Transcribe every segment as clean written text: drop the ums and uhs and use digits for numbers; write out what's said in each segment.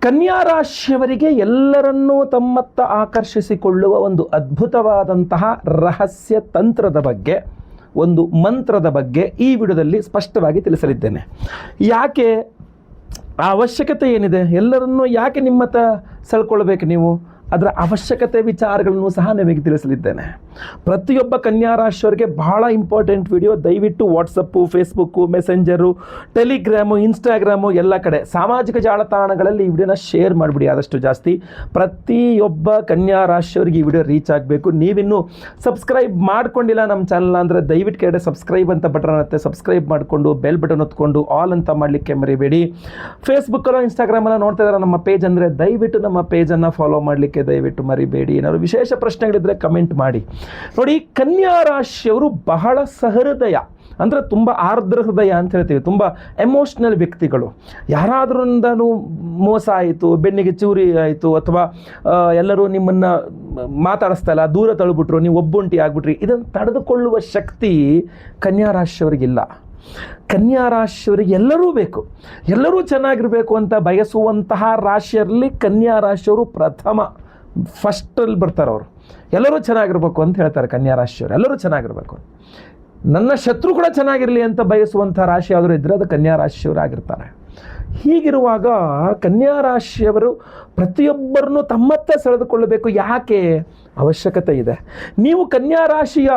ಕನ್ಯಾ ರಾಶಿಯವರಿಗೆ ಎಲ್ಲರನ್ನೂ ತಮ್ಮತ್ತ ಆಕರ್ಷಿಸಿಕೊಳ್ಳುವ ಒಂದು ಅದ್ಭುತವಾದಂತಹ ರಹಸ್ಯ ತಂತ್ರದ ಬಗ್ಗೆ, ಒಂದು ಮಂತ್ರದ ಬಗ್ಗೆ ಈ ವಿಡಿಯೋದಲ್ಲಿ ಸ್ಪಷ್ಟವಾಗಿ ತಿಳಿಸಲಿದ್ದೇನೆ. ಯಾಕೆ ಆ ಅವಶ್ಯಕತೆ ಏನಿದೆ, ಎಲ್ಲರನ್ನೂ ಯಾಕೆ ನಿಮ್ಮತ್ತ ಸೆಳ್ಕೊಳ್ಬೇಕು ನೀವು, ಅದರ ಅವಶ್ಯಕತೆ ವಿಚಾರಗಳನ್ನು ಸಹ ನಿಮಗೆ ತಿಳಿಸಲಿದ್ದೇನೆ. ಪ್ರತಿಯೊಬ್ಬ ಕನ್ಯಾ ರಾಶಿಯವರಿಗೆ ಬಹಳ ಇಂಪಾರ್ಟೆಂಟ್ ವಿಡಿಯೋ. ದಯವಿಟ್ಟು WhatsApp, Facebook, messenger, Telegram, Instagram ಎಲ್ಲ ಕಡೆ ಸಾಮಾಜಿಕ ಜಾಲತಾಣಗಳಲ್ಲಿ ಈ ವಿಡಿಯೋನ ಶೇರ್ ಮಾಡಿಬಿಡಿ ಆದಷ್ಟು ಜಾಸ್ತಿ. ಪ್ರತಿಯೊಬ್ಬ ಕನ್ಯಾ ರಾಶಿಯವರಿಗೆ ಈ ವಿಡಿಯೋ ರೀಚ್ ಆಗಬೇಕು. ನೀವಿನ್ನೂ ಸಬ್ಸ್ಕ್ರೈಬ್ ಮಾಡ್ಕೊಂಡಿಲ್ಲ ನಮ್ಮ ಚಾನಲ್ ಅಂದರೆ ದಯವಿಟ್ಟು ಕೆಳಗಡೆ ಸಬ್ಸ್ಕ್ರೈಬ್ ಅಂತ ಬಟನ್ ಇರುತ್ತೆ, ಸಬ್ಸ್ಕ್ರೈಬ್ ಮಾಡಿಕೊಂಡು ಬೆಲ್ ಬಟನ್ ಹೊತ್ಕೊಂಡು ಆಲ್ ಅಂತ ಮಾಡಲಿಕ್ಕೆ ಮರಿಬೇಡಿ. ಫೇಸ್ಬುಕ್ಕಲ್ಲೋ ಇನ್ಸ್ಟಾಗ್ರಾಮಲ್ಲೋ ನೋಡ್ತಾ ಇದ್ದಾರೆ ನಮ್ಮ ಪೇಜ್ ಅಂದರೆ ದಯವಿಟ್ಟು ನಮ್ಮ ಪೇಜನ್ನು ಫಾಲೋ ಮಾಡಲಿಕ್ಕೆ ದಯವಿಟ್ಟು ಮರಿಬೇಡಿ. ಏನಾದ್ರು ವಿಶೇಷ ಪ್ರಶ್ನೆಗಳಿದ್ರೆ ಕಮೆಂಟ್ ಮಾಡಿ. ನೋಡಿ, ಕನ್ಯಾ ರಾಶಿಯವರು ಬಹಳ ಸಹೃದಯ, ಅಂದರೆ ತುಂಬ ಆರ್ದ್ರ ಹೃದಯ ಅಂತ ಹೇಳ್ತೀವಿ. ತುಂಬ ಎಮೋಷ್ನಲ್ ವ್ಯಕ್ತಿಗಳು. ಯಾರಾದ್ರೂ ಮೋಸ ಆಯಿತು, ಬೆನ್ನಿಗೆ ಚೂರಿ ಆಯಿತು, ಅಥವಾ ಎಲ್ಲರೂ ನಿಮ್ಮನ್ನು ಮಾತಾಡಿಸ್ತಾ ಇಲ್ಲ, ದೂರ ತಳ್ಳಿಬಿಟ್ರು, ನೀವು ಒಬ್ಬೊಂಟಿ ಆಗ್ಬಿಟ್ರಿ, ಇದನ್ನು ತಡೆದುಕೊಳ್ಳುವ ಶಕ್ತಿ ಕನ್ಯಾ ರಾಶಿಯವರಿಗಿಲ್ಲ. ಕನ್ಯಾ ರಾಶಿಯವರಿಗೆ ಎಲ್ಲರೂ ಬೇಕು, ಎಲ್ಲರೂ ಚೆನ್ನಾಗಿರಬೇಕು ಅಂತ ಬಯಸುವಂತಹ ರಾಶಿಯಲ್ಲಿ ಕನ್ಯಾ ರಾಶಿಯವರು ಪ್ರಥಮ ಫಸ್ಟಲ್ಲಿ ಬರ್ತಾರೆ. ಅವರು ಎಲ್ಲರೂ ಚೆನ್ನಾಗಿರ್ಬೇಕು ಅಂತ ಹೇಳ್ತಾರೆ. ಕನ್ಯಾ ರಾಶಿಯವರು ಎಲ್ಲರೂ ಚೆನ್ನಾಗಿರ್ಬೇಕು, ನನ್ನ ಶತ್ರು ಕೂಡ ಚೆನ್ನಾಗಿರಲಿ ಅಂತ ಬಯಸುವಂಥ ರಾಶಿ ಯಾವ್ದಾದ್ರು ಇದ್ದರೆ ಅದು ಕನ್ಯಾ ರಾಶಿಯವರು ಆಗಿರ್ತಾರೆ. ಹೀಗಿರುವಾಗ ಕನ್ಯಾ ರಾಶಿಯವರು ಪ್ರತಿಯೊಬ್ಬರನ್ನು ತಮ್ಮತ್ತ ಸೆಳೆದುಕೊಳ್ಳಬೇಕು. ಯಾಕೆ ಅವಶ್ಯಕತೆ ಇದೆ? ನೀವು ಕನ್ಯಾ ರಾಶಿಯ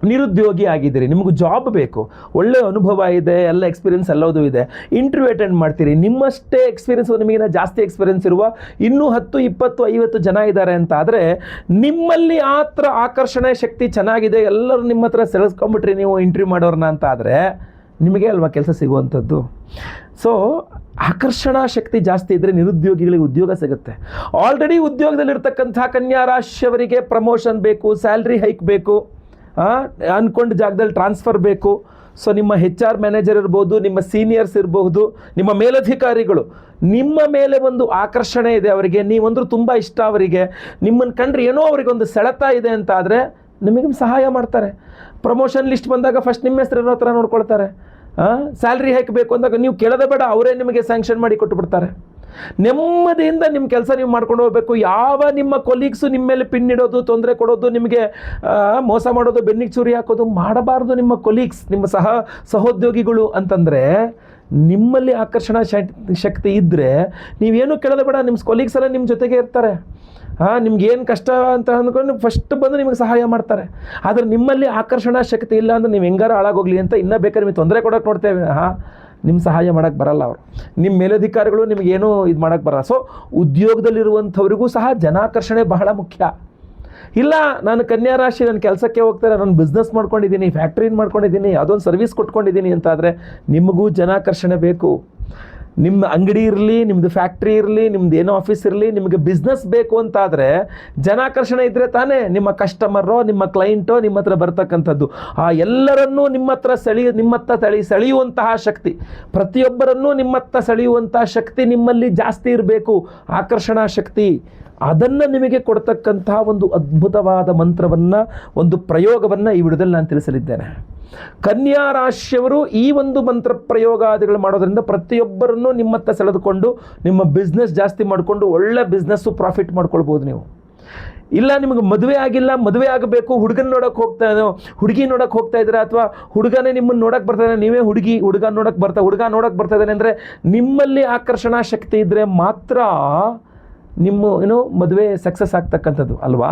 ನಿರುದ್ಯೋಗಿ ಆಗಿದ್ದೀರಿ, ನಿಮಗೂ ಜಾಬ್ ಬೇಕು, ಒಳ್ಳೆಯ ಅನುಭವ ಇದೆ, ಎಲ್ಲ ಎಕ್ಸ್ಪೀರಿಯನ್ಸ್ ಎಲ್ಲದೂ ಇದೆ, ಇಂಟರ್ವ್ಯೂ ಅಟೆಂಡ್ ಮಾಡ್ತೀರಿ, ನಿಮ್ಮಷ್ಟೇ ಎಕ್ಸ್ಪೀರಿಯನ್ಸ್, ನಿಮಗಿನ ಜಾಸ್ತಿ ಎಕ್ಸ್ಪೀರಿಯನ್ಸ್ ಇರುವ ಇನ್ನೂ 10, 20, 50 ಜನ ಇದ್ದಾರೆ ಅಂತ ಆದರೆ ನಿಮ್ಮಲ್ಲಿ ಆ ಥರ ಆಕರ್ಷಣೆ ಶಕ್ತಿ ಚೆನ್ನಾಗಿದೆ, ಎಲ್ಲರೂ ನಿಮ್ಮ ಹತ್ರ ಸೆಳೆಸ್ಕೊಂಡ್ಬಿಟ್ರಿ ನೀವು ಇಂಟರ್ವ್ಯೂ ಮಾಡೋರನ್ನ ಅಂತ ಆದರೆ ನಿಮಗೆ ಅಲ್ವಾ ಕೆಲಸ ಸಿಗುವಂಥದ್ದು. ಸೊ ಆಕರ್ಷಣಾ ಶಕ್ತಿ ಜಾಸ್ತಿ ಇದ್ದರೆ ನಿರುದ್ಯೋಗಿಗಳಿಗೆ ಉದ್ಯೋಗ ಸಿಗುತ್ತೆ. ಆಲ್ರೆಡಿ ಉದ್ಯೋಗದಲ್ಲಿರ್ತಕ್ಕಂಥ ಕನ್ಯಾ ರಾಶಿಯವರಿಗೆ ಪ್ರಮೋಷನ್ ಬೇಕು, ಸ್ಯಾಲ್ರಿ ಹೈಕ್ ಬೇಕು, ಅಂದ್ಕೊಂಡ ಜಾಗದಲ್ಲಿ ಟ್ರಾನ್ಸ್ಫರ್ ಬೇಕು. ಸೊ ನಿಮ್ಮ HR ಮ್ಯಾನೇಜರ್ ಇರ್ಬೋದು, ನಿಮ್ಮ ಸೀನಿಯರ್ಸ್ ಇರಬಹುದು, ನಿಮ್ಮ ಮೇಲಧಿಕಾರಿಗಳು ನಿಮ್ಮ ಮೇಲೆ ಒಂದು ಆಕರ್ಷಣೆ ಇದೆ ಅವರಿಗೆ, ನೀವಂದ್ರೂ ತುಂಬ ಇಷ್ಟ ಅವರಿಗೆ, ನಿಮ್ಮನ್ನು ಕಂಡ್ರೆ ಏನೋ ಅವರಿಗೆ ಒಂದು ಸೆಳೆತ ಇದೆ ಅಂತ ಆದರೆ ನಿಮಗೆ ಸಹಾಯ ಮಾಡ್ತಾರೆ. ಪ್ರಮೋಷನ್ ಲಿಸ್ಟ್ ಬಂದಾಗ ಫಸ್ಟ್ ನಿಮ್ಮ ಹೆಸರು ಇರೋ ಥರ ನೋಡ್ಕೊಳ್ತಾರೆ. ಸ್ಯಾಲ್ರಿ ಹೈಕ್ ಬೇಕು ಅಂದಾಗ ನೀವು ಕೇಳೋದೇ ಬೇಡ, ಅವರೇ ನಿಮಗೆ ಸ್ಯಾಂಕ್ಷನ್ ಮಾಡಿ ಕೊಟ್ಟುಬಿಡ್ತಾರೆ. ನೆಮ್ಮದಿಯಿಂದ ನಿಮ್ಮ ಕೆಲಸ ನೀವು ಮಾಡ್ಕೊಂಡು ಹೋಗಬೇಕು. ಯಾವ ನಿಮ್ಮ ಕೊಲೀಗ್ಸು ನಿಮ್ಮ ಮೇಲೆ ಪಿನ್ ಇಡೋದು, ತೊಂದರೆ ಕೊಡೋದು, ನಿಮಗೆ ಮೋಸ ಮಾಡೋದು, ಬೆನ್ನಿಗೆ ಚೂರಿ ಹಾಕೋದು ಮಾಡಬಾರ್ದು. ನಿಮ್ಮ ಕೊಲೀಗ್ಸ್, ನಿಮ್ಮ ಸಹೋದ್ಯೋಗಿಗಳು ಅಂತಂದರೆ ನಿಮ್ಮಲ್ಲಿ ಆಕರ್ಷಣಾ ಶಕ್ತಿ ಇದ್ದರೆ ನೀವೇನು ಕೇಳೋದೇ ಬೇಡ, ನಿಮ್ಮ ಕೊಲೀಗ್ಸ್ ಎಲ್ಲ ನಿಮ್ಮ ಜೊತೆಗೆ ಇರ್ತಾರೆ. ನಿಮ್ಗೇನು ಕಷ್ಟ ಅಂತ ಅಂದ್ಕೊಂಡು ಫಸ್ಟ್ ಬಂದು ನಿಮಗೆ ಸಹಾಯ ಮಾಡ್ತಾರೆ. ಆದರೆ ನಿಮ್ಮಲ್ಲಿ ಆಕರ್ಷಣಾ ಶಕ್ತಿ ಇಲ್ಲ ಅಂದರೆ ನೀವು ಹೆಂಗಾರ ಹಾಳಾಗೋಗ್ಲಿ ಅಂತ ಇನ್ನೂ ಬೇಕಾದ್ರೆ ನಿಮಗೆ ತೊಂದರೆ ಕೊಡೋಕೆ ನೋಡ್ತೇವೆ, ನಿಮ್ಮ ಸಹಾಯ ಮಾಡೋಕ್ಕೆ ಬರಲ್ಲ ಅವರು. ನಿಮ್ಮ ಮೇಲಧಿಕಾರಿಗಳು ನಿಮಗೇನೂ ಇದು ಮಾಡೋಕ್ಕೆ ಬರಲ್ಲ. ಸೊ ಉದ್ಯೋಗದಲ್ಲಿರುವಂಥವ್ರಿಗೂ ಸಹ ಜನಾಕರ್ಷಣೆ ಬಹಳ ಮುಖ್ಯ. ಇಲ್ಲ, ನಾನು ಕನ್ಯಾ ರಾಶಿ, ನನ್ನ ಕೆಲಸಕ್ಕೆ ಹೋಗ್ತಾರೆ, ನಾನು ಬಿಸ್ನೆಸ್ ಮಾಡ್ಕೊಂಡಿದ್ದೀನಿ, ಫ್ಯಾಕ್ಟ್ರಿನ ಮಾಡ್ಕೊಂಡಿದ್ದೀನಿ, ಅದೊಂದು ಸರ್ವಿಸ್ ಕೊಟ್ಕೊಂಡಿದ್ದೀನಿ ಅಂತಾದರೆ ನಿಮಗೂ ಜನಾಕರ್ಷಣೆ ಬೇಕು. ನಿಮ್ಮ ಅಂಗಡಿ ಇರಲಿ, ನಿಮ್ಮದು ಫ್ಯಾಕ್ಟ್ರಿ ಇರಲಿ, ನಿಮ್ಮದು ಏನೋ ಆಫೀಸ್ ಇರಲಿ, ನಿಮಗೆ ಬಿಸ್ನೆಸ್ ಬೇಕು ಅಂತಾದರೆ ಜನಾಕರ್ಷಣೆ ಇದ್ದರೆ ತಾನೇ ನಿಮ್ಮ ಕಸ್ಟಮರೋ, ನಿಮ್ಮ ಕ್ಲೈಂಟೋ ನಿಮ್ಮ ಹತ್ರ ಬರ್ತಕ್ಕಂಥದ್ದು. ಎಲ್ಲರನ್ನೂ ನಿಮ್ಮತ್ತ ಸೆಳೆಯುವಂತಹ ಶಕ್ತಿ, ಪ್ರತಿಯೊಬ್ಬರನ್ನೂ ನಿಮ್ಮತ್ತ ಸೆಳೆಯುವಂತಹ ಶಕ್ತಿ ನಿಮ್ಮಲ್ಲಿ ಜಾಸ್ತಿ ಇರಬೇಕು, ಆಕರ್ಷಣಾ ಶಕ್ತಿ. ಅದನ್ನು ನಿಮಗೆ ಕೊಡ್ತಕ್ಕಂತಹ ಒಂದು ಅದ್ಭುತವಾದ ಮಂತ್ರವನ್ನು, ಒಂದು ಪ್ರಯೋಗವನ್ನು ಈ ವಿಡಿಯೋದಲ್ಲಿ ನಾನು ತಿಳಿಸಲಿದ್ದೇನೆ. ಕನ್ಯಾ ರಾಶಿಯವರು ಈ ಒಂದು ಮಂತ್ರ ಪ್ರಯೋಗಾದಿಗಳು ಮಾಡೋದ್ರಿಂದ ಪ್ರತಿಯೊಬ್ಬರನ್ನು ನಿಮ್ಮತ್ತ ಸೆಳೆದುಕೊಂಡು ನಿಮ್ಮ ಬಿಸ್ನೆಸ್ ಜಾಸ್ತಿ ಮಾಡಿಕೊಂಡು ಒಳ್ಳೆ ಬಿಸ್ನೆಸ್ಸು ಪ್ರಾಫಿಟ್ ಮಾಡ್ಕೊಳ್ಬೋದು ನೀವು. ಇಲ್ಲ, ನಿಮಗೆ ಮದುವೆ ಆಗಿಲ್ಲ, ಮದುವೆ ಆಗಬೇಕು, ಹುಡುಗಿ ನೋಡೋಕೆ ಹೋಗ್ತಾ ಇದ್ದೀರಾ, ಅಥವಾ ಹುಡುಗನೇ ನಿಮ್ಮನ್ನು ನೋಡೋಕೆ ಬರ್ತಾಯಿದ್ದಾನೆ, ನೀವೇ ಹುಡುಗ ನೋಡೋಕೆ ಬರ್ತಾಯಿದ್ದಾನೆ ಅಂದರೆ ನಿಮ್ಮಲ್ಲಿ ಆಕರ್ಷಣಾ ಶಕ್ತಿ ಇದ್ದರೆ ಮಾತ್ರ ನಿಮ್ಮ ಮದುವೆ ಸಕ್ಸಸ್ ಆಗ್ತಕ್ಕಂಥದ್ದು ಅಲ್ವಾ.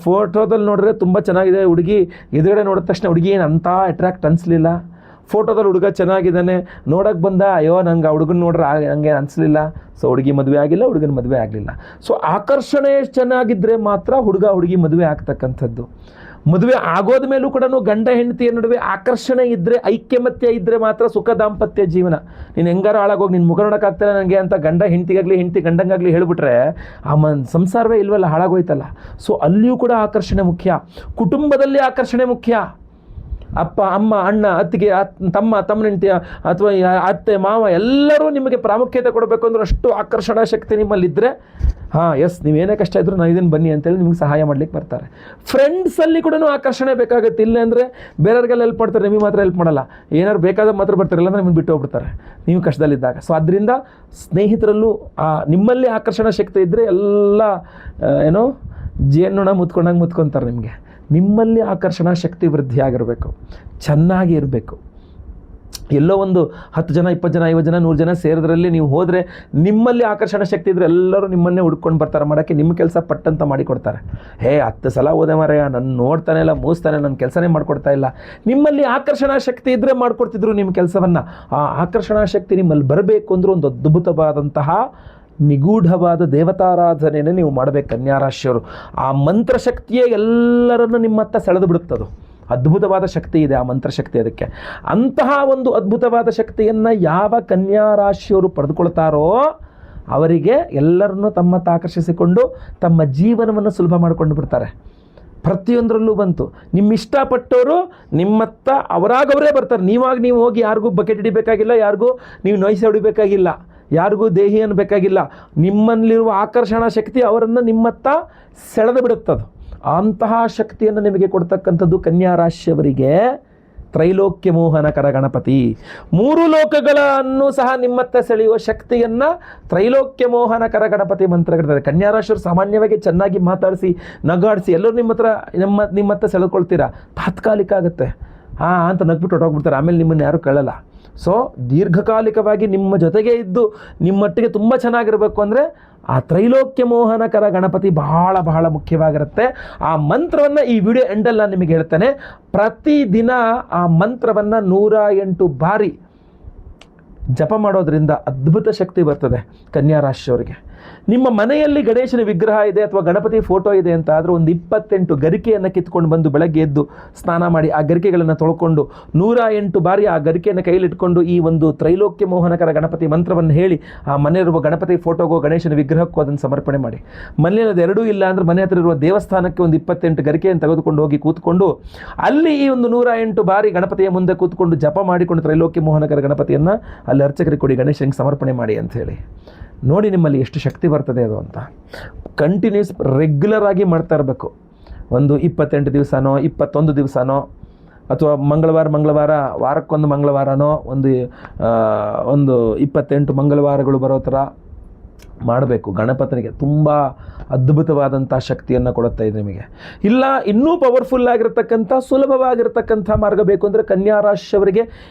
ಫೋಟೋದಲ್ಲಿ ನೋಡಿದ್ರೆ ತುಂಬ ಚೆನ್ನಾಗಿದೆ ಹುಡುಗಿ, ಎದುರುಗಡೆ ನೋಡಿದ ತಕ್ಷಣ ಹುಡುಗಿ ಏನು ಅಂತ ಅಟ್ರಾಕ್ಟ್ ಅನಿಸ್ಲಿಲ್ಲ. ಫೋಟೋದಲ್ಲಿ ಹುಡುಗ ಚೆನ್ನಾಗಿದ್ದಾನೆ, ನೋಡೋಕ್ಕೆ ಬಂದ, ಅಯ್ಯೋ ನಂಗೆ ಆ ಹುಡುಗನ ನೋಡ್ರೆ ಹಂಗೆ ಅನಿಸ್ಲಿಲ್ಲ. ಸೊ ಹುಡುಗಿ ಮದುವೆ ಆಗಿಲ್ಲ, ಹುಡುಗನ ಮದುವೆ ಆಗಲಿಲ್ಲ. ಸೊ ಆಕರ್ಷಣೆ ಚೆನ್ನಾಗಿದ್ದರೆ ಮಾತ್ರ ಹುಡುಗಿ ಮದುವೆ ಆಗ್ತಕ್ಕಂಥದ್ದು. ಮದುವೆ ಆಗೋದ ಮೇಲೂ ಕೂಡ ಗಂಡ ಹೆಂಡತಿಯ ನಡುವೆ ಆಕರ್ಷಣೆ ಇದ್ದರೆ, ಐಕ್ಯಮತ್ಯ ಇದ್ದರೆ ಮಾತ್ರ ಸುಖ ದಾಂಪತ್ಯ ಜೀವನ. ನೀನು ಹೆಂಗಾರ ಹಾಳಾಗೋಗಿ ನಿನ್ನ ಮುಖ ನೋಡೋಕ್ಕಾಗ್ತಾನೆ ನನಗೆ ಅಂತ ಗಂಡ ಹೆಂಡತಿಗಾಗಲಿ, ಹೆಂಡತಿ ಗಂಡಂಗಾಗಲಿ ಹೇಳಿಬಿಟ್ರೆ ಸಂಸಾರವೇ ಇಲ್ವಲ್ಲ, ಹಾಳಾಗೋಯ್ತಲ್ಲ. ಸೊ ಅಲ್ಲಿಯೂ ಕೂಡ ಆಕರ್ಷಣೆ ಮುಖ್ಯ, ಕುಟುಂಬದಲ್ಲಿ ಆಕರ್ಷಣೆ ಮುಖ್ಯ. ಅಪ್ಪ ಅಮ್ಮ ಅಣ್ಣ ಅತ್ತಿಗೆ ತಮ್ಮ ತಮ್ಮನೆಂಟಿ ಅಥವಾ ಅತ್ತೆ ಮಾವ ಎಲ್ಲರೂ ನಿಮಗೆ ಪ್ರಾಮುಖ್ಯತೆ ಕೊಡಬೇಕು ಅಂದ್ರೆ ಅಷ್ಟು ಆಕರ್ಷಣಾ ಶಕ್ತಿ ನಿಮ್ಮಲ್ಲಿದ್ದರೆ ಎಸ್ ನೀವೇನೇ ಕಷ್ಟ ಇದ್ದರೂ ನಾನು ಇದನ್ನು ಬನ್ನಿ ಅಂತೇಳಿ ನಿಮ್ಗೆ ಸಹಾಯ ಮಾಡ್ಲಿಕ್ಕೆ ಬರ್ತಾರೆ. ಫ್ರೆಂಡ್ಸಲ್ಲಿ ಕೂಡ ಆಕರ್ಷಣೆ ಬೇಕಾಗುತ್ತೆ. ಇಲ್ಲ ಅಂದರೆ ಬೇರೆಯವ್ರಿಗೆಲ್ಲ ಹೆಲ್ಪ್ ಮಾಡ್ತಾರೆ, ನಿಮಗೆ ಮಾತ್ರ ಹೆಲ್ಪ್ ಮಾಡಲ್ಲ. ಏನಾದ್ರು ಬೇಕಾದಾಗ ಮಾತ್ರ ಬರ್ತಾರೆ, ಇಲ್ಲಾಂದ್ರೆ ನಿಮ್ಮನ್ನು ಬಿಟ್ಟು ಹೋಗ್ಬಿಡ್ತಾರೆ ನೀವು ಕಷ್ಟದಲ್ಲಿದ್ದಾಗ. ಸೊ ಅದರಿಂದ ಸ್ನೇಹಿತರಲ್ಲೂ ನಿಮ್ಮಲ್ಲಿ ಆಕರ್ಷಣಾ ಶಕ್ತಿ ಇದ್ದರೆ ಎಲ್ಲ ಏನೋ ಜೇನುಣ ಮುತ್ಕೊಂತಾರೆ ನಿಮಗೆ. ನಿಮ್ಮಲ್ಲಿ ಆಕರ್ಷಣಾ ಶಕ್ತಿ ವೃದ್ಧಿ ಆಗಿರಬೇಕು, ಚೆನ್ನಾಗಿ ಇರಬೇಕು. ಎಲ್ಲೋ ಒಂದು 10 ಜನ 20 ಜನ 50 ಜನ 100 ಜನ ಸೇರಿದ್ರಲ್ಲಿ ನೀವು ಹೋದರೆ ನಿಮ್ಮಲ್ಲಿ ಆಕರ್ಷಣಾ ಶಕ್ತಿ ಇದ್ದರೆ ಎಲ್ಲರೂ ನಿಮ್ಮನ್ನೇ ಹುಡ್ಕೊಂಡು ಬರ್ತಾರೆ ಮಾಡೋಕ್ಕೆ. ನಿಮ್ಮ ಕೆಲಸ ಪಟ್ಟಂತ ಮಾಡಿಕೊಡ್ತಾರೆ. 10 ಸಲ ಹೋದೆ ಮಾರಾಯ, ನನ್ನ ನೋಡ್ತಾನೆ ಇಲ್ಲ, ಮೂಸ್ತಾನೆ, ನನ್ನ ಕೆಲಸನೇ ಮಾಡಿಕೊಡ್ತಾ ಇಲ್ಲ. ನಿಮ್ಮಲ್ಲಿ ಆಕರ್ಷಣಾ ಶಕ್ತಿ ಇದ್ದರೆ ಮಾಡಿಕೊಡ್ತಿದ್ರು ನಿಮ್ಮ ಕೆಲಸವನ್ನು. ಆ ಆಕರ್ಷಣಾ ಶಕ್ತಿ ನಿಮ್ಮಲ್ಲಿ ಬರಬೇಕು ಅಂದ್ರೆ ಒಂದು ಅದ್ಭುತವಾದಂತಹ ನಿಗೂಢವಾದ ದೇವತಾರಾಧನೆಯನ್ನು ನೀವು ಮಾಡಬೇಕು ಕನ್ಯಾ ರಾಶಿಯವರು. ಆ ಮಂತ್ರಶಕ್ತಿಯೇ ಎಲ್ಲರನ್ನು ನಿಮ್ಮತ್ತ ಸೆಳೆದು ಬಿಡುತ್ತದು. ಅದ್ಭುತವಾದ ಶಕ್ತಿ ಇದೆ ಆ ಮಂತ್ರಶಕ್ತಿ. ಅದಕ್ಕೆ ಅಂತಹ ಒಂದು ಅದ್ಭುತವಾದ ಶಕ್ತಿಯನ್ನು ಯಾವ ಕನ್ಯಾ ರಾಶಿಯವರು ಪಡೆದುಕೊಳ್ತಾರೋ ಅವರಿಗೆ ಎಲ್ಲರನ್ನೂ ತಮ್ಮತ್ತ ಆಕರ್ಷಿಸಿಕೊಂಡು ತಮ್ಮ ಜೀವನವನ್ನು ಸುಲಭ ಮಾಡಿಕೊಂಡು ಬಿಡ್ತಾರೆ. ಪ್ರತಿಯೊಂದರಲ್ಲೂ ಬಂತು ನಿಮ್ಮ ಇಷ್ಟಪಟ್ಟವರು ನಿಮ್ಮತ್ತ ಅವರಾಗವರೇ ಬರ್ತಾರೆ. ನೀವು ಹೋಗಿ ಯಾರಿಗೂ ಬಕೆಟ್ ಹಿಡಿಬೇಕಾಗಿಲ್ಲ, ಯಾರಿಗೂ ನೀವು ನೊಯ್ಸೆ ಹೊಡಿಬೇಕಾಗಿಲ್ಲ, ಯಾರಿಗೂ ದೇಹಿ ಅನ್ನಬೇಕಾಗಿಲ್ಲ. ನಿಮ್ಮಲ್ಲಿರುವ ಆಕರ್ಷಣಾ ಶಕ್ತಿ ಅವರನ್ನು ನಿಮ್ಮತ್ತ ಸೆಳೆದು ಬಿಡುತ್ತದು. ಅಂತಹ ಶಕ್ತಿಯನ್ನು ನಿಮಗೆ ಕೊಡ್ತಕ್ಕಂಥದ್ದು ಕನ್ಯಾ ರಾಶಿಯವರಿಗೆ ತ್ರೈಲೋಕ್ಯ ಮೋಹನಕರ ಗಣಪತಿ. 3 ಲೋಕಗಳನ್ನು ಸಹ ನಿಮ್ಮತ್ತ ಸೆಳೆಯುವ ಶಕ್ತಿಯನ್ನು ತ್ರೈಲೋಕ್ಯ ಮೋಹನಕರ ಗಣಪತಿ ಮಂತ್ರಗಳಿದ್ದಾರೆ. ಕನ್ಯಾ ರಾಶಿಯವರು ಸಾಮಾನ್ಯವಾಗಿ ಚೆನ್ನಾಗಿ ಮಾತಾಡಿಸಿ ನಗಾಡಿಸಿ ಎಲ್ಲರೂ ನಿಮ್ಮತ್ತ ಸೆಳೆದುಕೊಳ್ತೀರಾ. ತಾತ್ಕಾಲಿಕ ಆಗುತ್ತೆ ಅಂತ ನಗ್ಬಿಟ್ಟು ಹೊರಟೋಗ್ಬಿಡ್ತಾರೆ. ಆಮೇಲೆ ನಿಮ್ಮನ್ನು ಯಾರೂ ಕೇಳಲ್ಲ. ಸೊ ದೀರ್ಘಕಾಲಿಕವಾಗಿ ನಿಮ್ಮ ಜೊತೆಗೆ ಇದ್ದು ನಿಮ್ಮೊಟ್ಟಿಗೆ ತುಂಬ ಚೆನ್ನಾಗಿರಬೇಕು ಅಂದರೆ ಆ ತ್ರೈಲೋಕ್ಯ ಮೋಹನಕರ ಗಣಪತಿ ಬಹಳ ಬಹಳ ಮುಖ್ಯವಾಗಿರುತ್ತೆ. ಆ ಮಂತ್ರವನ್ನು ಈ ವಿಡಿಯೋ ಎಂಡಲ್ಲಿ ನಾನು ನಿಮಗೆ ಹೇಳ್ತೇನೆ. ಪ್ರತಿದಿನ ಆ ಮಂತ್ರವನ್ನು 108 ಬಾರಿ ಜಪ ಮಾಡೋದ್ರಿಂದ ಅದ್ಭುತ ಶಕ್ತಿ ಬರ್ತದೆ ಕನ್ಯಾ ರಾಶಿಯವರಿಗೆ. ನಿಮ್ಮ ಮನೆಯಲ್ಲಿ ಗಣೇಶನ ವಿಗ್ರಹ ಇದೆ ಅಥವಾ ಗಣಪತಿ ಫೋಟೋ ಇದೆ ಅಂತ ಆದರೆ ಒಂದು 28 ಗರಿಕೆಯನ್ನು ಕಿತ್ಕೊಂಡು ಬಂದು ಬೆಳಗ್ಗೆ ಎದ್ದು ಸ್ನಾನ ಮಾಡಿ ಆ ಗರಿಕೆಗಳನ್ನು ತೊಳ್ಕೊಂಡು 108 ಬಾರಿ ಆ ಗರಿಕೆಯನ್ನು ಕೈಲಿಟ್ಕೊಂಡು ಈ ಒಂದು ತ್ರೈಲೋಕ್ಯ ಮೋಹನಕರ ಗಣಪತಿ ಮಂತ್ರವನ್ನು ಹೇಳಿ ಆ ಮನೆಯಲ್ಲಿರುವ ಗಣಪತಿ ಫೋಟೋಗೋ ಗಣೇಶನ ವಿಗ್ರಹಕ್ಕೂ ಅದನ್ನು ಸಮರ್ಪಣೆ ಮಾಡಿ. ಮನೆಯಲ್ಲಿ ಎರಡೂ ಇಲ್ಲ ಅಂದರೆ ಮನೆ ಹತ್ರ ಇರುವ ದೇವಸ್ಥಾನಕ್ಕೆ ಒಂದು 28 ಗರಿಕೆಯನ್ನು ತೆಗೆದುಕೊಂಡು ಹೋಗಿ ಕೂತ್ಕೊಂಡು ಅಲ್ಲಿ ಈ ಒಂದು 108 ಬಾರಿ ಗಣಪತಿಯ ಮುಂದೆ ಕೂತ್ಕೊಂಡು ಜಪ ಮಾಡಿಕೊಂಡು ತ್ರೈಲೋಕ್ಯ ಮೋಹನಕರ ಗಣಪತಿಯನ್ನು ಅಲ್ಲಿ ಅರ್ಚಕರಿಗೆ ಕೊಡಿ, ಗಣೇಶನಿಗೆ ಸಮರ್ಪಣೆ ಮಾಡಿ ಅಂಥೇಳಿ. ನೋಡಿ ನಿಮ್ಮಲ್ಲಿ ಎಷ್ಟು ಶಕ್ತಿ ಬರ್ತದೆ ಅದು ಅಂತ. ಕಂಟಿನ್ಯೂಸ್ ರೆಗ್ಯುಲರ್ ಆಗಿ ಮಾಡ್ತಾ ಇರಬೇಕು. ಒಂದು 28 ದಿವಸನೋ 21 ದಿವಸನೋ ಅಥವಾ ಮಂಗಳವಾರ ವಾರಕ್ಕೊಂದು ಮಂಗಳವಾರನೋ ಒಂದು 28 ಮಂಗಳವಾರಗಳು ಬರೋ ಥರ ಮಾಡಬೇಕು. ಗಣಪತಿನಿಗೆ ತುಂಬ ಅದ್ಭುತವಾದಂಥ ಶಕ್ತಿಯನ್ನು ಕೊಡುತ್ತಾ ಇದೆ ನಿಮಗೆ. ಇಲ್ಲ ಇನ್ನೂ ಪವರ್ಫುಲ್ ಆಗಿರತಕ್ಕಂಥ ಸುಲಭವಾಗಿರ್ತಕ್ಕಂಥ ಮಾರ್ಗ ಬೇಕು ಅಂದರೆ ಕನ್ಯಾ ರಾಶಿಯವರಿಗೆ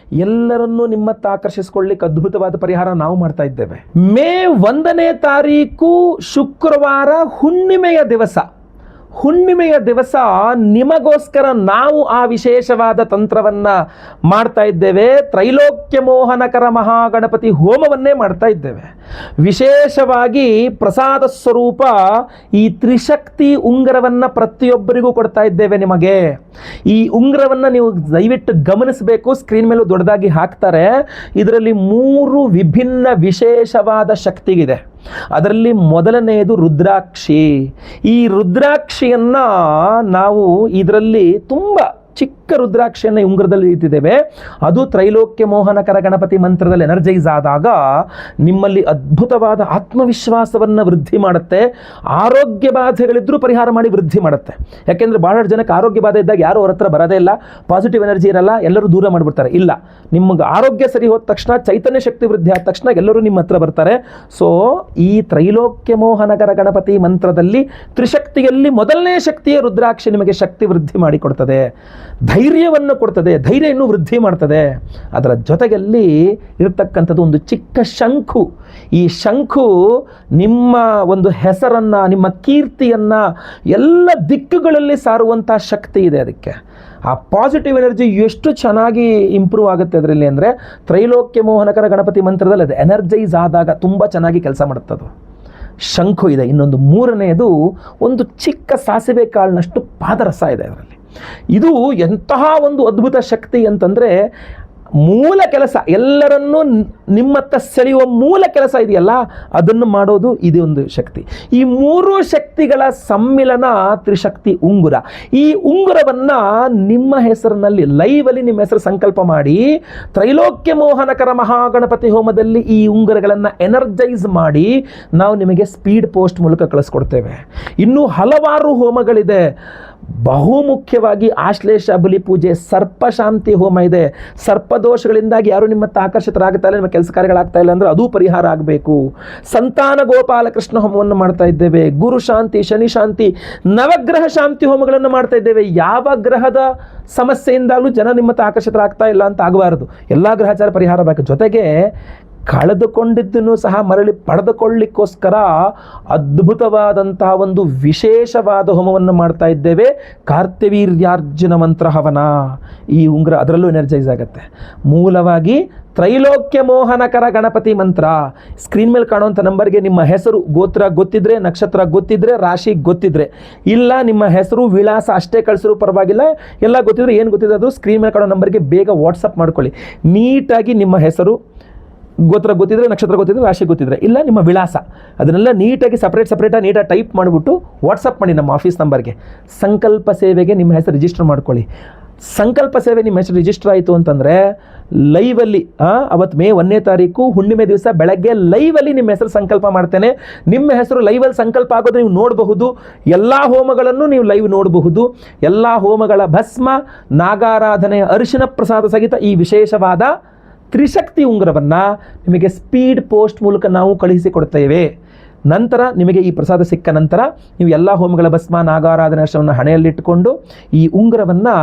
ಎಲ್ಲರನ್ನೂ ನಿಮ್ಮತ್ತ ಆಕರ್ಷಿಸಿಕೊಳ್ಳಿಕ್ಕೆ ಅದ್ಭುತವಾದ ಪರಿಹಾರ ನಾವು ಮಾಡ್ತಾ ಇದ್ದೇವೆ. ಮೇ 1ನೇ ತಾರೀಕು ಶುಕ್ರವಾರ ಹುಣ್ಣಿಮೆಯ ದಿವಸ ನಿಮಗೋಸ್ಕರ ನಾವು ಆ ವಿಶೇಷವಾದ ತಂತ್ರವನ್ನು ಮಾಡ್ತಾ ಇದ್ದೇವೆ. ತ್ರೈಲೋಕ್ಯ ಮೋಹನಕರ ಮಹಾಗಣಪತಿ ಹೋಮವನ್ನೇ ಮಾಡ್ತಾ ಇದ್ದೇವೆ. ವಿಶೇಷವಾಗಿ ಪ್ರಸಾದ ಸ್ವರೂಪ ಈ ತ್ರಿಶಕ್ತಿ ಉಂಗುರವನ್ನು ಪ್ರತಿಯೊಬ್ಬರಿಗೂ ಕೊಡ್ತಾ ಇದ್ದೇವೆ ನಿಮಗೆ. ಈ ಉಂಗುರವನ್ನು ನೀವು ದಯವಿಟ್ಟು ಗಮನಿಸಬೇಕು. ಸ್ಕ್ರೀನ್ ಮೇಲೂ ದೊಡ್ಡದಾಗಿ ಹಾಕ್ತಾರೆ. ಇದರಲ್ಲಿ 3 ವಿಭಿನ್ನ ವಿಶೇಷವಾದ ಶಕ್ತಿಗಿದೆ. ಅದರಲ್ಲಿ ಮೊದಲನೆಯದು ರುದ್ರಾಕ್ಷಿ. ಈ ರುದ್ರಾಕ್ಷಿಯನ್ನು ನಾವು ಇದರಲ್ಲಿ ತುಂಬ ಚಿಕ್ಕ ರುದ್ರಾಕ್ಷಿಯನ್ನು ಉಂಗುರದಲ್ಲಿ ಇಟ್ಟಿದ್ದೇವೆ. ಅದು ತ್ರೈಲೋಕ್ಯ ಮೋಹನಕರ ಗಣಪತಿ ಮಂತ್ರದಲ್ಲಿ ಎನರ್ಜೈಸ್ ಆದಾಗ ನಿಮ್ಮಲ್ಲಿ ಅದ್ಭುತವಾದ ಆತ್ಮವಿಶ್ವಾಸವನ್ನು ವೃದ್ಧಿ ಮಾಡುತ್ತೆ. ಆರೋಗ್ಯ ಬಾಧೆಗಳಿದ್ರೂ ಪರಿಹಾರ ಮಾಡಿ ವೃದ್ಧಿ ಮಾಡುತ್ತೆ. ಯಾಕೆಂದರೆ ಬಹಳಷ್ಟು ಜನಕ್ಕೆ ಆರೋಗ್ಯ ಬಾಧೆ ಇದ್ದಾಗ ಯಾರು ಅವ್ರ ಹತ್ರ ಬರೋದೇ ಇಲ್ಲ, ಪಾಸಿಟಿವ್ ಎನರ್ಜಿ ಇರಲ್ಲ, ಎಲ್ಲರೂ ದೂರ ಮಾಡಿಬಿಡ್ತಾರೆ. ಇಲ್ಲ, ನಿಮಗೆ ಆರೋಗ್ಯ ಸರಿ ಹೋದ ತಕ್ಷಣ, ಚೈತನ್ಯ ಶಕ್ತಿ ವೃದ್ಧಿ ಆದ ತಕ್ಷಣ ಎಲ್ಲರೂ ನಿಮ್ಮ ಹತ್ರ ಬರ್ತಾರೆ. ಸೊ ಈ ತ್ರೈಲೋಕ್ಯ ಮೋಹನಕರ ಗಣಪತಿ ಮಂತ್ರದಲ್ಲಿ ತ್ರಿಶಕ್ತಿಯಲ್ಲಿ ಮೊದಲನೇ ಶಕ್ತಿಯೇ ರುದ್ರಾಕ್ಷಿ ನಿಮಗೆ ಶಕ್ತಿ ವೃದ್ಧಿ ಮಾಡಿಕೊಡ್ತದೆ, ಧೈರ್ಯವನ್ನು ಕೊಡ್ತದೆ, ಧೈರ್ಯ ಇನ್ನೂ ವೃದ್ಧಿ ಮಾಡ್ತದೆ. ಅದರ ಜೊತೆಯಲ್ಲಿ ಇರತಕ್ಕಂಥದ್ದು ಒಂದು ಚಿಕ್ಕ ಶಂಖು. ಈ ಶಂಖು ನಿಮ್ಮ ಒಂದು ಹೆಸರನ್ನು, ನಿಮ್ಮ ಕೀರ್ತಿಯನ್ನು ಎಲ್ಲ ದಿಕ್ಕುಗಳಲ್ಲಿ ಸಾರುವಂಥ ಶಕ್ತಿ ಇದೆ ಅದಕ್ಕೆ. ಆ ಪಾಸಿಟಿವ್ ಎನರ್ಜಿ ಎಷ್ಟು ಚೆನ್ನಾಗಿ ಇಂಪ್ರೂವ್ ಆಗುತ್ತೆ ಅದರಲ್ಲಿ ಅಂದರೆ ತ್ರೈಲೋಕ್ಯ ಮೋಹನಕರ ಗಣಪತಿ ಮಂತ್ರದಲ್ಲಿ ಅದು ಎನರ್ಜೈಸ್ ಆದಾಗ ತುಂಬ ಚೆನ್ನಾಗಿ ಕೆಲಸ ಮಾಡುತ್ತದು. ಶಂಖು ಇದೆ. ಇನ್ನೊಂದು 3ನೇದು ಒಂದು ಚಿಕ್ಕ ಸಾಸಿವೆ ಕಾಳಿನಷ್ಟು ಪಾದರಸ ಇದೆ ಅದರಲ್ಲಿ. ಇದು ಎಂತಹ ಒಂದು ಅದ್ಭುತ ಶಕ್ತಿ ಅಂತಂದರೆ ಮೂಲ ಕೆಲಸ, ಎಲ್ಲರನ್ನೂ ನಿಮ್ಮತ್ತ ಸೆಳೆಯುವ ಮೂಲ ಕೆಲಸ ಇದೆಯಲ್ಲ, ಅದನ್ನು ಮಾಡೋದು ಇದೊಂದು ಶಕ್ತಿ. ಈ ಮೂರು ಶಕ್ತಿಗಳ ಸಮ್ಮಿಲನ ತ್ರಿಶಕ್ತಿ ಉಂಗುರ. ಈ ಉಂಗುರವನ್ನು ನಿಮ್ಮ ಹೆಸರಿನಲ್ಲಿ ಲೈವಲ್ಲಿ ನಿಮ್ಮ ಹೆಸರು ಸಂಕಲ್ಪ ಮಾಡಿ ತ್ರೈಲೋಕ್ಯ ಮೋಹನಕರ ಮಹಾಗಣಪತಿ ಹೋಮದಲ್ಲಿ ಈ ಉಂಗುರಗಳನ್ನು ಎನರ್ಜೈಸ್ ಮಾಡಿ ನಾವು ನಿಮಗೆ ಸ್ಪೀಡ್ ಪೋಸ್ಟ್ ಮೂಲಕ ಕಳಿಸ್ಕೊಡ್ತೇವೆ. ಇನ್ನೂ ಹಲವಾರು ಹೋಮಗಳಿದೆ. ಬಹುಮುಖ್ಯವಾಗಿ ಆಶ್ಲೇಷ ಬಲಿ ಪೂಜೆ, ಸರ್ಪ ಶಾಂತಿ ಹೋಮ ಇದೆ. ಸರ್ಪದೋಷಗಳಿಂದಾಗಿ ಯಾರು ನಿಮ್ಮತ್ತ ಆಕರ್ಷಿತರಾಗ್ತಾ ಇಲ್ಲ, ನಿಮ್ಮ ಕೆಲಸ ಕಾರ್ಯಗಳಾಗ್ತಾ ಇಲ್ಲ ಅಂದರೆ ಅದು ಪರಿಹಾರ ಆಗಬೇಕು. ಸಂತಾನ ಗೋಪಾಲಕೃಷ್ಣ ಹೋಮವನ್ನು ಮಾಡ್ತಾ ಇದ್ದೇವೆ. ಗುರು ಶಾಂತಿ, ಶನಿ ಶಾಂತಿ, ನವಗ್ರಹ ಶಾಂತಿ ಹೋಮಗಳನ್ನು ಮಾಡ್ತಾ ಇದ್ದೇವೆ. ಯಾವ ಗ್ರಹದ ಸಮಸ್ಯೆಯಿಂದಾಗಲೂ ಜನ ನಿಮ್ಮತ್ತ ಆಕರ್ಷಿತರಾಗ್ತಾ ಇಲ್ಲ ಅಂತ ಆಗಬಾರದು. ಎಲ್ಲ ಗ್ರಹಚಾರ ಪರಿಹಾರ ಬೇಕು. ಜೊತೆಗೆ ಕಳೆದುಕೊಂಡಿದ್ದನ್ನು ಸಹ ಮರಳಿ ಪಡೆದುಕೊಳ್ಳಿಕ್ಕೋಸ್ಕರ ಅದ್ಭುತವಾದಂತಹ ಒಂದು ವಿಶೇಷವಾದ ಹೋಮವನ್ನು ಮಾಡ್ತಾ ಇದ್ದೇವೆ. ಕಾರ್ತ್ಯವೀರ್ಯಾರ್ಜುನ ಮಂತ್ರ ಹವನ. ಈ ಉಂಗುರ ಅದರಲ್ಲೂ ಎನರ್ಜೈಸ್ ಆಗುತ್ತೆ. ಮೂಲವಾಗಿ ತ್ರೈಲೋಕ್ಯ ಮೋಹನಕರ ಗಣಪತಿ ಮಂತ್ರ. ಸ್ಕ್ರೀನ್ ಮೇಲೆ ಕಾಣುವಂಥ ನಂಬರ್ಗೆ ನಿಮ್ಮ ಹೆಸರು, ಗೋತ್ರ ಗೊತ್ತಿದ್ರೆ, ನಕ್ಷತ್ರ ಗೊತ್ತಿದ್ರೆ, ರಾಶಿ ಗೊತ್ತಿದ್ರೆ, ಇಲ್ಲ ನಿಮ್ಮ ಹೆಸರು ವಿಳಾಸ ಅಷ್ಟೇ ಕಳಿಸಿದ್ರು ಪರವಾಗಿಲ್ಲ, ಎಲ್ಲ ಗೊತ್ತಿದ್ರೆ, ಏನು ಗೊತ್ತಿದೆ ಅದು ಸ್ಕ್ರೀನ್ ಮೇಲೆ ಕಾಣೋ ನಂಬರ್ಗೆ ಬೇಗ ವಾಟ್ಸಪ್ ಮಾಡ್ಕೊಳ್ಳಿ. ನೀಟಾಗಿ ನಿಮ್ಮ ಹೆಸರು, ಗೋತ್ರ ಗೊತ್ತಿದ್ರೆ, ನಕ್ಷತ್ರ ಗೊತ್ತಿದ್ರೆ, ರಾಶಿ ಗೊತ್ತಿದ್ರೆ, ಇಲ್ಲ ನಿಮ್ಮ ವಿಳಾಸ, ಅದನ್ನೆಲ್ಲ ನೀಟಾಗಿ ಸಪ್ರೇಟಾಗಿ ನೀಟಾಗಿ ಟೈಪ್ ಮಾಡಿಬಿಟ್ಟು ವಾಟ್ಸಪ್ ಮಾಡಿ ನಮ್ಮ ಆಫೀಸ್ ನಂಬರ್ಗೆ. ಸಂಕಲ್ಪ ಸೇವೆಗೆ ನಿಮ್ಮ ಹೆಸರು ರಿಜಿಸ್ಟರ್ ಮಾಡ್ಕೊಳ್ಳಿ. ಸಂಕಲ್ಪ ಸೇವೆ ನಿಮ್ಮ ಹೆಸರು ರಿಜಿಸ್ಟರ್ ಆಯಿತು ಅಂತಂದರೆ ಲೈವಲ್ಲಿ ಅವತ್ತು ಮೇ 1ನೇ ತಾರೀಕು ಹುಣ್ಣಿಮೆ ದಿವಸ ಬೆಳಗ್ಗೆ ಲೈವಲ್ಲಿ ನಿಮ್ಮ ಹೆಸರು ಸಂಕಲ್ಪ ಮಾಡ್ತೇನೆ. ನಿಮ್ಮ ಹೆಸರು ಲೈವಲ್ಲಿ ಸಂಕಲ್ಪ ಆಗೋದು ನೀವು ನೋಡಬಹುದು. ಎಲ್ಲ ಹೋಮಗಳನ್ನು ನೀವು ಲೈವ್ ನೋಡಬಹುದು. ಎಲ್ಲ ಹೋಮಗಳ ಭಸ್ಮ, ನಾಗಾರಾಧನೆಯ ಅರಿಶಿನ ಪ್ರಸಾದ ಸಹಿತ ಈ ವಿಶೇಷವಾದ ತ್ರಿಶಕ್ತಿ ಉಂಗುರವನ್ನು ನಿಮಗೆ ಸ್ಪೀಡ್ ಪೋಸ್ಟ್ ಮೂಲಕ ನಾವು ಕಳುಹಿಸಿಕೊಡ್ತೇವೆ. ನಂತರ ನಿಮಗೆ ಈ ಪ್ರಸಾದ ಸಿಕ್ಕ ನಂತರ ನೀವು ಎಲ್ಲ ಹೋಮಗಳ ಭಸ್ಮ, ನಾಗಾರಾಧನೆ ಅರ್ಶನವನ್ನು ಹಣೆಯಲ್ಲಿಟ್ಟುಕೊಂಡು ಈ ಉಂಗುರವನ್ನು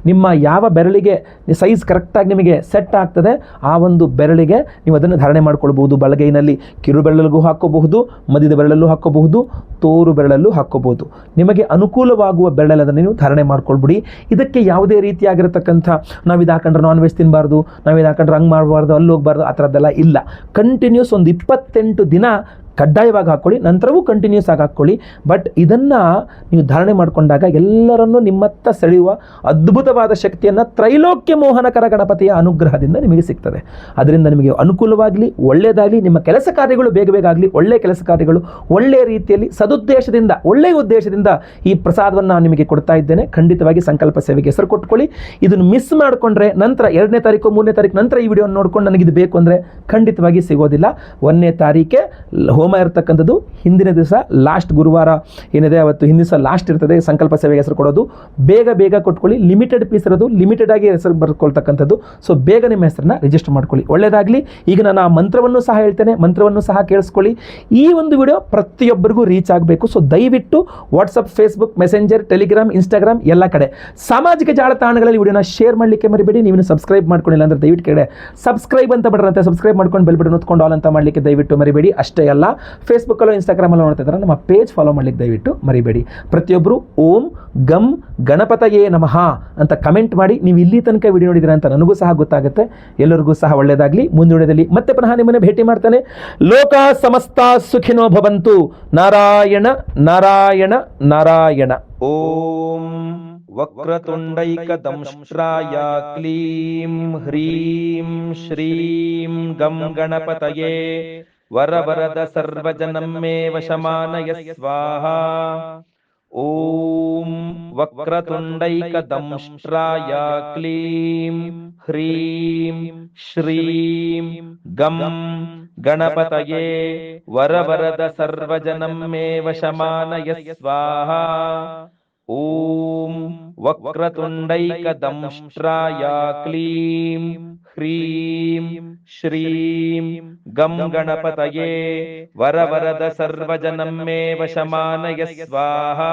ನಿಮ್ಮ ಯಾವ ಬೆರಳಿಗೆ ಸೈಜ್ ಕರೆಕ್ಟಾಗಿ ನಿಮಗೆ ಸೆಟ್ ಆಗ್ತದೆ ಆ ಒಂದು ಬೆರಳಿಗೆ ನೀವು ಅದನ್ನು ಧಾರಣೆ ಮಾಡ್ಕೊಳ್ಬಹುದು. ಬಲಗೈನಲ್ಲಿ ಕಿರು ಬೆರಳಿಗೂ ಹಾಕ್ಕೋಬಹುದು, ಮಧ್ಯದ ಬೆರಳಲ್ಲೂ ಹಾಕ್ಕೋಬಹುದು, ತೋರು ಬೆರಳಲ್ಲೂ ಹಾಕ್ಕೋಬಹುದು. ನಿಮಗೆ ಅನುಕೂಲವಾಗುವ ಬೆರಳನ್ನು ನೀವು ಧಾರಣೆ ಮಾಡ್ಕೊಳ್ಬಿಡಿ. ಇದಕ್ಕೆ ಯಾವುದೇ ರೀತಿಯಾಗಿರತಕ್ಕಂಥ ನಾವು ಇದು ಹಾಕೊಂಡ್ರೆ ನಾನ್ ವೆಜ್ ತಿನ್ನಬಾರ್ದು, ನಾವು ಇದು ಹಾಕೊಂಡ್ರೆ ಹಂಗೆ ಮಾಡಬಾರ್ದು, ಅಲ್ಲಿ ಹೋಗಬಾರ್ದು, ಆ ಥರದ್ದೆಲ್ಲ ಇಲ್ಲ. ಕಂಟಿನ್ಯೂಸ್ ಒಂದು 28 ದಿನ ಕಡ್ಡಾಯವಾಗಿ ಹಾಕ್ಕೊಳ್ಳಿ, ನಂತರವೂ ಕಂಟಿನ್ಯೂಸ್ ಆಗಿ ಹಾಕ್ಕೊಳ್ಳಿ. ಬಟ್ ಇದನ್ನು ನೀವು ಧಾರಣೆ ಮಾಡಿಕೊಂಡಾಗ ಎಲ್ಲರನ್ನೂ ನಿಮ್ಮತ್ತ ಸೆಳೆಯುವ ಅದ್ಭುತವಾದ ಶಕ್ತಿಯನ್ನು ತ್ರೈಲೋಕ್ಯ ಮೋಹನಕರ ಗಣಪತಿಯ ಅನುಗ್ರಹದಿಂದ ನಿಮಗೆ ಸಿಗ್ತದೆ. ಅದರಿಂದ ನಿಮಗೆ ಅನುಕೂಲವಾಗಲಿ, ಒಳ್ಳೆಯದಾಗಲಿ, ನಿಮ್ಮ ಕೆಲಸ ಕಾರ್ಯಗಳು ಬೇಗ ಬೇಗ ಆಗಲಿ, ಒಳ್ಳೆಯ ಕೆಲಸ ಕಾರ್ಯಗಳು ಒಳ್ಳೆಯ ರೀತಿಯಲ್ಲಿ ಸದುದ್ದೇಶದಿಂದ, ಒಳ್ಳೆಯ ಉದ್ದೇಶದಿಂದ ಈ ಪ್ರಸಾದವನ್ನು ನಾನು ನಿಮಗೆ ಕೊಡ್ತಾ ಇದ್ದೇನೆ. ಖಂಡಿತವಾಗಿ ಸಂಕಲ್ಪ ಸೇವೆಗೆ ಹೆಸರು ಕೊಟ್ಕೊಳ್ಳಿ. ಇದನ್ನು ಮಿಸ್ ಮಾಡಿಕೊಂಡ್ರೆ ನಂತರ 2ನೇ ತಾರೀಕು 3ನೇ ತಾರೀಕು ನಂತರ ಈ ವಿಡಿಯೋ ನೋಡ್ಕೊಂಡು ನನಗಿದು ಬೇಕು ಅಂದರೆ ಖಂಡಿತವಾಗಿ ಸಿಗೋದಿಲ್ಲ. 1ನೇ ತಾರೀಕೆ ಹೋಮ ಇರತಕ್ಕಂಥದ್ದು. ಹಿಂದಿನ ದಿವಸ ಲಾಸ್ಟ್ ಗುರುವಾರ ಏನಿದೆ ಅವತ್ತು ಹಿಂದಿನ ದಿವಸ ಲಾಸ್ಟ್ ಇರ್ತದೆ ಸಂಕಲ್ಪ ಸೇವೆಗೆ ಹೆಸರು ಕೊಡೋದು. ಬೇಗ ಬೇಗ ಕೊಟ್ಕೊಳ್ಳಿ. ಲಿಮಿಟೆಡ್ ಪೀಸ್ ಇರೋದು, ಲಿಮಿಟೆಡ್ ಆಗಿ ಹೆಸರು ಬರ್ಕೊಳ್ತಕ್ಕಂಥದ್ದು. ಸೊ ಬೇಗ ನಿಮ್ಮ ಹೆಸರನ್ನ ರಿಜಿಸ್ಟರ್ ಮಾಡ್ಕೊಳ್ಳಿ. ಒಳ್ಳೆಯದಾಗಲಿ. ಈಗ ನಾನು ಆ ಮಂತ್ರವನ್ನು ಸಹ ಹೇಳ್ತೇನೆ, ಮಂತ್ರವನ್ನು ಸಹ ಕೇಳಿಸ್ಕೊಳ್ಳಿ. ಈ ಒಂದು ವಿಡಿಯೋ ಪ್ರತಿಯೊಬ್ಬರಿಗೂ ರೀಚ್ ಆಗಬೇಕು. ಸೊ ದಯವಿಟ್ಟು WhatsApp, Facebook, messenger, Telegram, Instagram ಎಲ್ಲ ಕಡೆ ಸಾಮಾಜಿಕ ಜಾಲತಾಣಗಳಲ್ಲಿ ವಿಡಿಯೋನ ಶೇರ್ ಮಾಡಲಿಕ್ಕೆ ಮರಿಬೇಡಿ. ನೀವು ಸಬ್ಸ್ಕ್ರೈಬ್ ಮಾಡ್ಕೊಂಡಿಲ್ಲ ಅಂದರೆ ದಯವಿಟ್ಟು ಕಡೆ ಸಬ್ಸ್ಕ್ರೈಬ್ ಅಂತ ಬಡ್ರಂತೆ ಸಬ್ಸ್ಕ್ರೈಬ್ ಮಾಡ್ಕೊಂಡು ಬೆಲ್ ಬಟನ್ ಒತ್ಕೊಂಡು ಆಲ್ ಅಂತ ಮಾಡಲಿಕ್ಕೆ ದಯವಿಟ್ಟು ಮರಿಬೇಡಿ. ಅಷ್ಟೇ ಅಲ್ಲ, ಫೇಸ್ಬುಕ್ಕಲ್ಲೋ ಇನ್ಸ್ಟಾಗ್ರಾಮಲ್ಲೋ ನೋಡ್ತಾ ಇದ್ದಾರೆ, ನಮ್ಮ ಪೇಜ್ ಫಾಲೋ ಮಾಡಲಿಕ್ಕೆ ದಯವಿಟ್ಟು ಮರಿಬೇಡಿ. ಪ್ರತಿಯೊಬ್ಬರು ಓಂ ಗಂ ಗಣಪತಯೇ ನಮಃ ಅಂತ ಕಮೆಂಟ್ ಮಾಡಿ. ನೀವು ಇಲ್ಲಿ ತನಕ ವಿಡಿಯೋ ನೋಡಿದ್ದೀರಾ ಅಂತ ನನಗೂ ಸಹ ಗೊತ್ತಾಗುತ್ತೆ. ಎಲ್ಲರಿಗೂ ಸಹ ಒಳ್ಳೆಯದಾಗಲಿ. ಮುಂದಿನ ವಿಡಿಯೋದಲ್ಲಿ ಮತ್ತೆ ಪುನಃ ನಿಮ್ಮನ್ನು ಭೇಟಿ ಮಾಡ್ತಾನೆ. ಲೋಕ ಸಮಸ್ತ ಸುಖಿನೋ ಭವಂತು. ನಾರಾಯಣ ನಾರಾಯಣ ನಾರಾಯಣ. ಓಂ ವಕ್ರತುಂಡೈಕದಂಶ್ರಾಯ ಕ್ಲೀಂ ಹ್ರೀಂ ಶ್ರೀಂ ಗಂ ಗಣಪತಯೇ ವರವರದ ಸರ್ವಜನಂ ಮೇ ವಶಮಾನಯ ಸ್ವಾಹಾ. ಓಂ ವಕ್ರತುಂಡೈಕದಂಶ್ರಾಯ ಕ್ಲೀಂ ಹ್ರೀಂ ಶ್ರೀಂ ಗಂ ಗಣಪತಯೇ ವರವರದ ಸರ್ವಜನಂ ಮೇ ವಶಮಾನಯ ಸ್ವಾಹಾ. ಓಂ ವಕ್ರತುಂಡೈಕದಂಶ್ರಾಯ ಕ್ಲೀಂ ಹ್ರೀಂ ಶ್ರೀಂ ಗಂ ಗಣಪತಯೇ ವರವರದ ಸರ್ವಜನಂ ಮೇ ವಶಮಾನಯ ಸ್ವಾಹಾ.